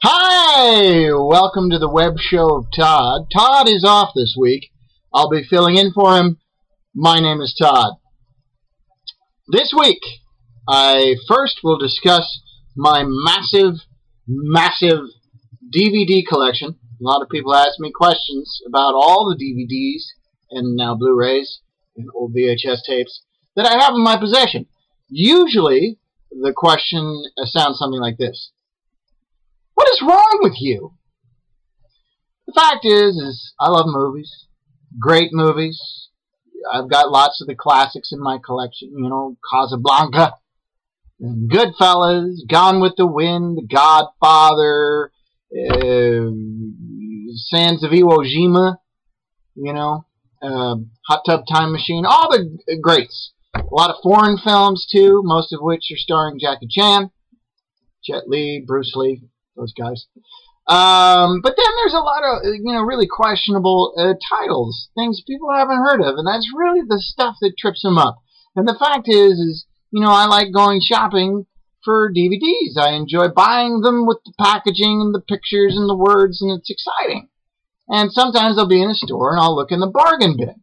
Hi! Welcome to the web show of Todd. Todd is off this week. I'll be filling in for him. My name is Todd. This week, I first will discuss my massive DVD collection. A lot of people ask me questions about all the DVDs and now Blu-rays and old VHS tapes that I have in my possession. Usually, the question sounds something like this. What is wrong with you? The fact is I love movies. Great movies. I've got lots of the classics in my collection. You know, Casablanca, and Goodfellas, Gone with the Wind, The Godfather, Sands of Iwo Jima, you know, Hot Tub Time Machine, all the greats. A lot of foreign films, too, most of which are starring Jackie Chan, Jet Li, Bruce Lee, those guys. But then there's a lot of, really questionable titles, things people haven't heard of, and that's really the stuff that trips them up. And the fact is, I like going shopping for DVDs. I enjoy buying them with the packaging and the pictures and the words, and it's exciting. And sometimes I'll be in a store and I'll look in the bargain bin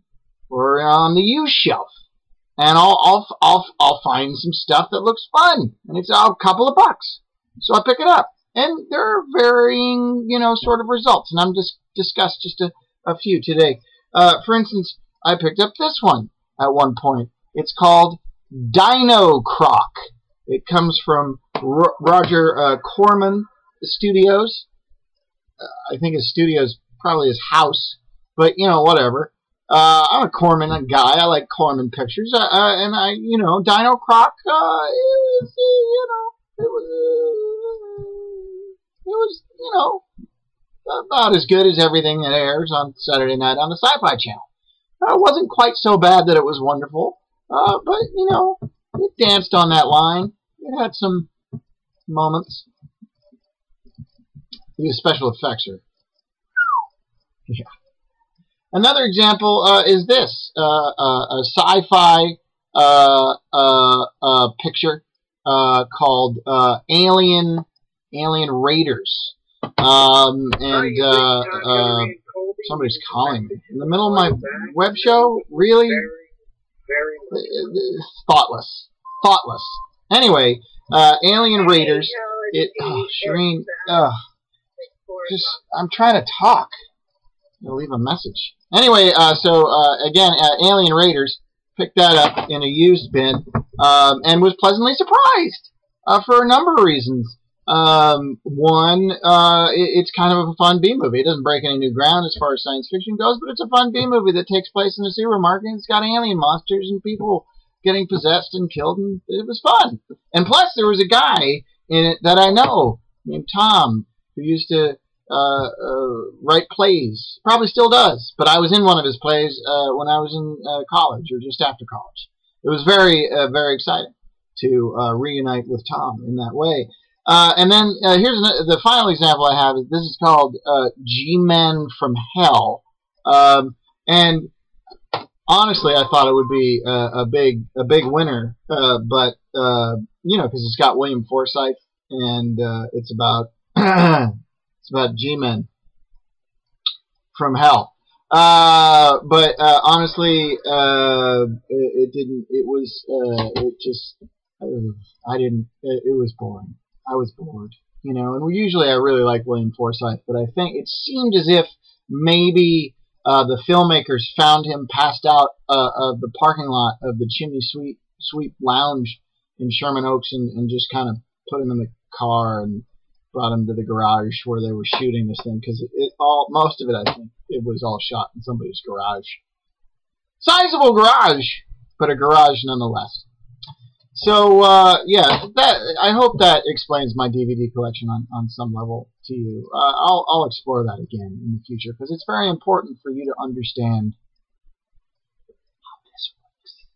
or on the used shelf, and I'll find some stuff that looks fun, and it's a couple of bucks, so I pick it up. And there are varying, sort of results. And I'm just discussed just a few today. For instance, I picked up this one at one point. It's called Dino Croc. It comes from Roger Corman Studios. I think his studio's probably his house. But, whatever. I'm a Corman guy. I like Corman pictures. Dino Croc, it was, about as good as everything that airs on Saturday night on the Sci-Fi Channel. It wasn't quite so bad that it was wonderful, but, it danced on that line. It had some moments. The special effects are... Yeah. Another example is this, a sci-fi picture called Alien Raiders. Somebody's calling me in the middle of my web show. Really? Thoughtless. Anyway, Alien Raiders. Shireen. I'm trying to talk. I'll leave a message. Anyway, again, Alien Raiders. Picked that up in a used bin, and was pleasantly surprised for a number of reasons. One, it's kind of a fun B-movie. It doesn't break any new ground as far as science fiction goes, but it's a fun B-movie that takes place in a supermarket, and it's got alien monsters and people getting possessed and killed, and it was fun. And plus, there was a guy in it that I know named Tom who used to write plays. Probably still does, but I was in one of his plays when I was in college or just after college. It was very, very exciting to reunite with Tom in that way. And then here's the final example I have. This is called G-Men from Hell. And honestly, I thought it would be a big winner, but because it's got William Forsythe, and it's about G-Men from Hell. But honestly, it didn't. It was. It just. I didn't. It was boring. I was bored, and usually I really like William Forsythe, but I think it seemed as if maybe the filmmakers found him passed out of the parking lot of the Chimney Sweep Lounge in Sherman Oaks and just kind of put him in the car and brought him to the garage where they were shooting this thing, because most of it, I think, it was all shot in somebody's garage. Sizable garage, but a garage nonetheless. So, I hope that explains my DVD collection on some level to you. I'll explore that again in the future, because it's very important for you to understand how this works.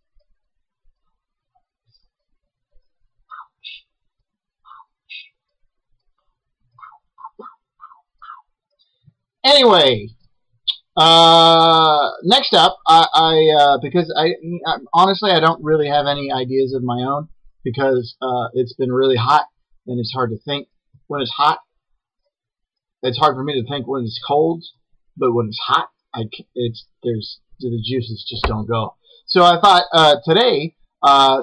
Anyway, next up, because honestly, I don't really have any ideas of my own, because it's been really hot and it's hard to think when it's hot. it's hard for me to think when it's cold, but when it's hot, the juices just don't go. So I thought today,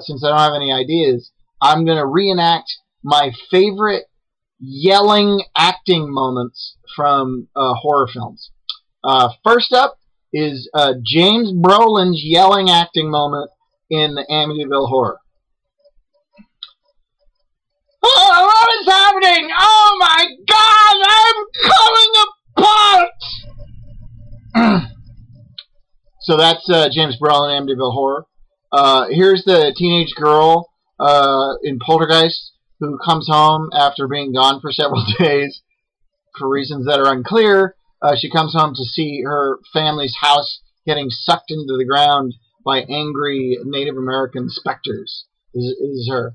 since I don't have any ideas, I'm gonna reenact my favorite yelling acting moments from horror films. First up is James Brolin's yelling acting moment in the Amityville Horror. Oh, what is happening? Oh my God, I'm coming apart! So that's James Brolin, Amityville Horror. Here's the teenage girl in Poltergeist who comes home after being gone for several days for reasons that are unclear. She comes home to see her family's house getting sucked into the ground by angry Native American specters. This is her.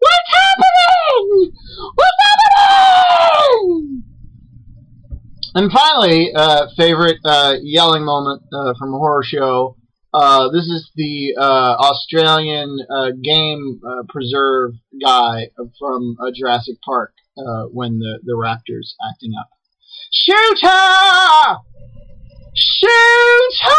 What's happening? What's happening? And finally, favorite yelling moment from a horror show. This is the Australian game preserve guy from Jurassic Park when the raptor's acting up. Shoot her! Shoot her!